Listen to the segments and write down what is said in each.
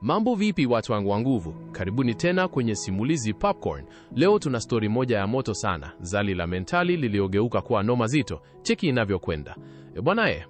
Mambo vipi watu wangu wa nguvu? Karibuni tena kwenye Simulizi Popcorn. Leo tuna stori moja ya moto sana, zali la mentali liliogeuka kuwa noma zito. Cheki inavyokwenda.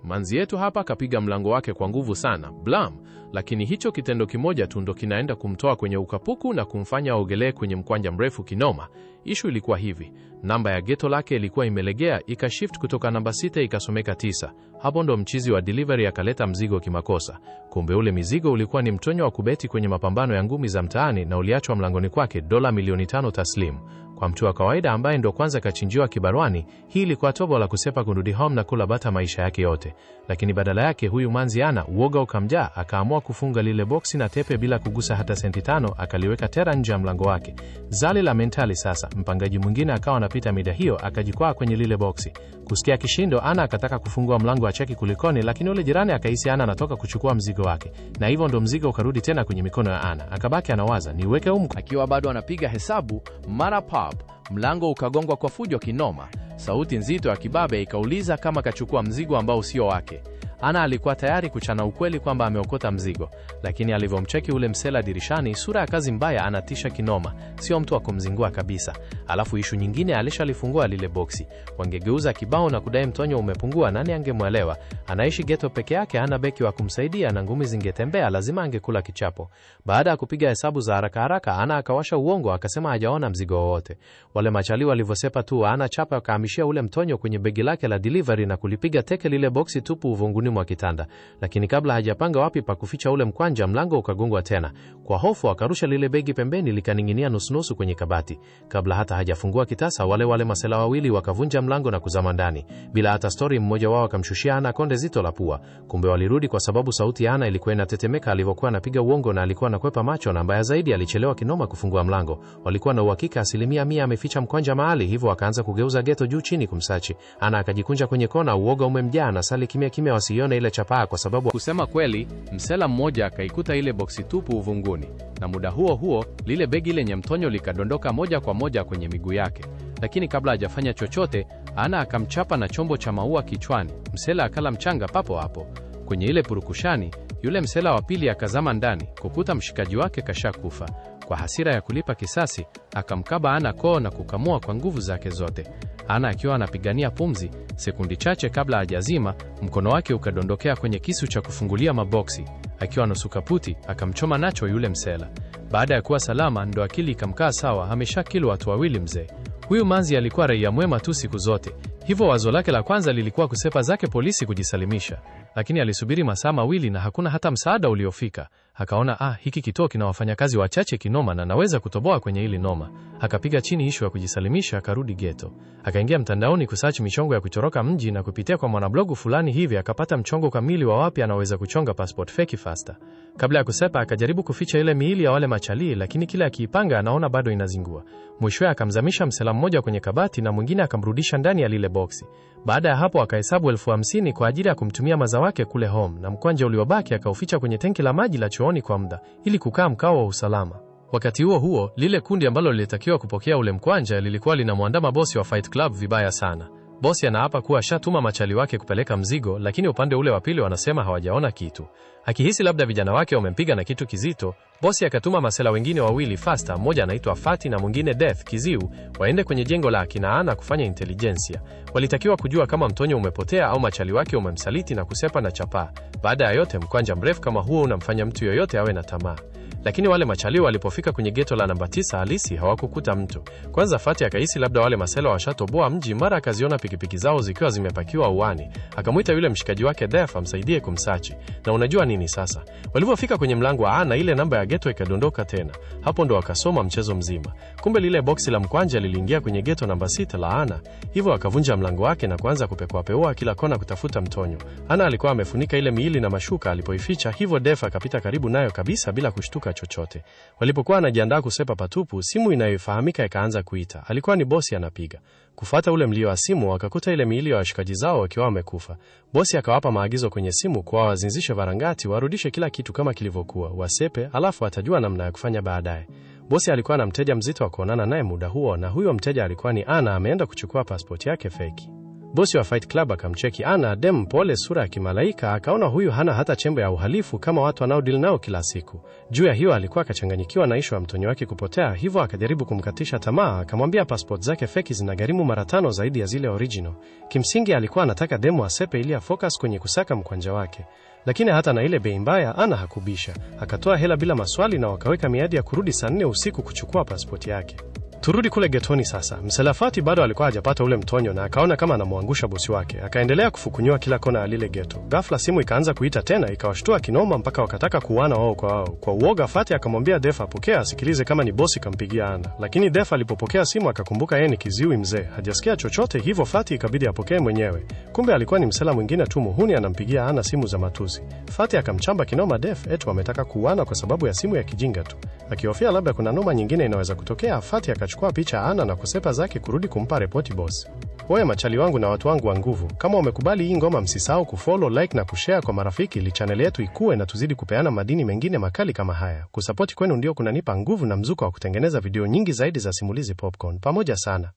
Manzi yetu hapa kapiga mlango wake kwa nguvu sana, blam, lakini hicho kitendo kimoja tu ndo kinaenda kumtoa kwenye ukapuku na kumfanya aogelee kwenye mkwanja mrefu kinoma. Ishu ilikuwa hivi, namba ya geto lake ilikuwa imelegea, ikashift kutoka namba 6 ikasomeka 9. Hapo ndo mchizi wa delivery akaleta mzigo kimakosa. Kumbe ule mizigo ulikuwa ni mtonyo wa kubeti kwenye mapambano ya ngumi za mtaani na uliachwa mlangoni kwake dola milioni 5 taslimu. Kwa mtu wa kawaida ambaye ndo kwanza kachinjiwa kibarwani, hii ilikuwa tobo la kusepa kurudi home na kula bata maisha yake yote. Lakini badala yake huyu manzi uoga ukamjaa, akaamua kufunga lile boksi na tepe bila kugusa hata senti 5, akaliweka tera nje ya mlango wake. Zali la mentali sasa, mpangaji mwingine akawa anapita mida hiyo, akajikwaa kwenye lile boksi. Kusikia kishindo, akataka kufungua mlango wa cheki kulikoni, lakini ule jirani akahisi anatoka kuchukua mzigo wake. Na hivyo ndo mzigo ukarudi tena kwenye mikono ya Akabaki anawaza, niweke akiwa bado anapiga hesabu, mara pop, mlango ukagongwa kwa fujo kinoma. Sauti nzito ya kibabe ikauliza kama kachukua mzigo ambao sio wake. Alikuwa tayari kuchana ukweli kwamba ameokota mzigo, lakini alivyomcheki ule msela dirishani, sura ya kazi mbaya, anatisha kinoma, sio mtu wa kumzingua kabisa. Alafu ishu nyingine, alishalifungua lile boksi. Wangegeuza kibao na kudai mtonyo umepungua, nani angemwelewa? Anaishi ghetto peke yake, hana beki wa kumsaidia, na ngumi zingetembea, lazima angekula kichapo. Baada ya kupiga hesabu za haraka haraka, akawasha uongo, akasema hajaona mzigo wowote. Wale machali walivyosepa tu, chapa akahamishia ule mtonyo kwenye begi lake la delivery na kulipiga teke lile boksi tupu uvunguni mwa kitanda. Lakini kabla hajapanga wapi pa kuficha ule mkwanja, mlango ukagongwa tena. Kwa hofu akarusha lile begi pembeni, likaning'inia nusu kwenye kabati. Kabla hata hajafungua kitasa, wale masela wawili wakavunja mlango na kuzama ndani. Bila hata story, mmoja wao akamshushia konde zito la pua. Kumbe walirudi kwa sababu sauti ya ilikuwa inatetemeka alivyokuwa anapiga uongo, na alikuwa anakwepa macho, na mbaya zaidi alichelewa kinoma kufungua mlango. Walikuwa na uhakika 100% ameficha mkwanja mahali, hivyo akaanza kugeuza geto juu chini kumsachi. Akajikunja kwenye kona, uoga umemjaa, na sali kimya wasione ile chapaa, kwa sababu kusema kweli, msela mmoja akaikuta ile boksi tupu uvunguni, na muda huo lile begi lenye mtonyo likadondoka moja kwa moja kwenye miguu yake. Lakini kabla hajafanya chochote, akamchapa na chombo cha maua kichwani. Msela akala mchanga papo hapo. Kwenye ile purukushani, yule msela wa pili akazama ndani kukuta mshikaji wake kashakufa. Kwa hasira ya kulipa kisasi, akamkaba koo na kukamua kwa nguvu zake zote. Akiwa anapigania pumzi, sekundi chache kabla hajazima, mkono wake ukadondokea kwenye kisu cha kufungulia maboksi. Akiwa nusu kaputi, akamchoma nacho yule msela. Baada ya kuwa salama, ndo akili ikamkaa sawa, ameshakilwa watu wawili mzee. Huyu manzi alikuwa raia mwema tu siku zote. Hivyo wazo lake la kwanza lilikuwa kusepa zake polisi kujisalimisha. Lakini alisubiri masaa mawili na hakuna hata msaada uliofika. Akaona hiki kituo kina wafanyakazi wachache kinoma na naweza kutoboa kwenye hili noma. Akapiga chini ishu ya kujisalimisha, akarudi ghetto. Akaingia mtandaoni kusearch michongo ya kutoroka mji, na kupitia kwa mwanablogu fulani hivi akapata mchongo kamili wa wapi anaweza kuchonga passport fake faster. Kabla ya kusepa, akajaribu kuficha ile miili ya wale machali, lakini kila akiipanga anaona bado inazingua. Mwishowe akamzamisha msela mmoja kwenye kabati na mwingine akamrudisha ndani ya lile boksi. Baada ya hapo akahesabu 50,000 kwa ajili ya kumtumia maza wake kule home, na mkwanja uliobaki akauficha kwenye tenki la maji la chooni kwa muda ili kukaa mkao wa usalama. Wakati huo lile kundi ambalo lilitakiwa kupokea ule mkwanja lilikuwa linamwandama bosi wa Fight Club vibaya sana. Bosi anaapa kuwa shatuma machali wake kupeleka mzigo, lakini upande ule wa pili wanasema hawajaona kitu. Akihisi labda vijana wake wamempiga na kitu kizito, bosi akatuma masela wengine wawili faster, mmoja anaitwa Fati na mwingine Death Kiziu, waende kwenye jengo la akina kufanya intelijensia. Walitakiwa kujua kama mtonyo umepotea au machali wake umemsaliti na kusepa na chapaa. Baada ya yote, mkwanja mrefu kama huo unamfanya mtu yoyote awe na tamaa. Lakini wale machali walipofika kwenye geto la namba 9 halisi hawakukuta mtu. Kwanza Fati akahisi labda wale masela washatoboa mji, mara akaziona pikipiki zao zikiwa zimepakiwa uani. Akamuita yule mshikaji wake Def amsaidie kumsachi. Na unajua nini sasa? Walipofika kwenye mlango wa na ile namba ya geto ikadondoka tena. Hapo ndo akasoma mchezo mzima. Kumbe lile boksi la mkwanja liliingia kwenye geto namba 6 la Hivyo akavunja mlango wake na kuanza kupekua kila kona kutafuta mtonyo. Alikuwa amefunika ile miili na mashuka alipoificha, hivyo Def akapita karibu nayo kabisa bila kushtuka chochote. Walipokuwa anajiandaa kusepa patupu, simu inayofahamika ikaanza kuita. Alikuwa ni bosi anapiga. Kufuata ule mlio wa simu, wakakuta ile miili ya washikaji zao wakiwa wamekufa. Bosi akawapa maagizo kwenye simu kwa wazinzishe varangati, warudishe kila kitu kama kilivyokuwa, wasepe, alafu atajua namna ya kufanya baadaye. Bosi alikuwa na mteja mzito wa kuonana naye muda huo, na huyo mteja alikuwa ni ameenda kuchukua passport yake feki. Bosi wa Fight Club akamcheki Ana, dem mpole, sura ya kimalaika, akaona huyu hana hata chembe ya uhalifu kama watu wanaodeal nao kila siku. Juu ya hiyo alikuwa akachanganyikiwa na ishu ya mtonyo wake kupotea, hivyo akajaribu kumkatisha tamaa, akamwambia passport zake feki zinagharimu mara 5 zaidi ya zile original. Kimsingi alikuwa anataka demo asepe ili afocus kwenye kusaka mkwanja wake. Lakini hata na ile bei mbaya Ana hakubisha. Akatoa hela bila maswali na wakaweka miadi ya kurudi saa 4 usiku kuchukua passport yake. Turudi kule getoni sasa. Mselafati bado alikuwa hajapata ule mtonyo na akaona kama anamwangusha bosi wake. Akaendelea kufukunyua kila kona ya lile geto. Ghafla simu ikaanza kuita tena, ikawashtua kinoma mpaka wakataka kuuana wao kwa wao. Kwa uoga Fati akamwambia Def apokee asikilize kama ni bosi kampigia Ana. Lakini Def alipopokea simu akakumbuka yeye ni kiziwi mzee, hajasikia chochote, hivyo Fati ikabidi apokee mwenyewe. Kumbe alikuwa ni msela mwingine tu muhuni anampigia Ana simu za matusi. Fati akamchamba kinoma Def eti wametaka kuuana kwa sababu ya simu ya kijinga tu. Akihofia labda kuna noma nyingine inaweza kutokea, Fati akachukua picha Ana na kusepa zake kurudi kumpa ripoti boss. Wewe machali wangu na watu wangu wa nguvu, kama umekubali hii ngoma msisahau kufollow, like na kushare kwa marafiki ili channel yetu ikue na tuzidi kupeana madini mengine makali kama haya. Kusupport kwenu ndio kunanipa nguvu na mzuka wa kutengeneza video nyingi zaidi za Simulizi Popcorn. Pamoja sana.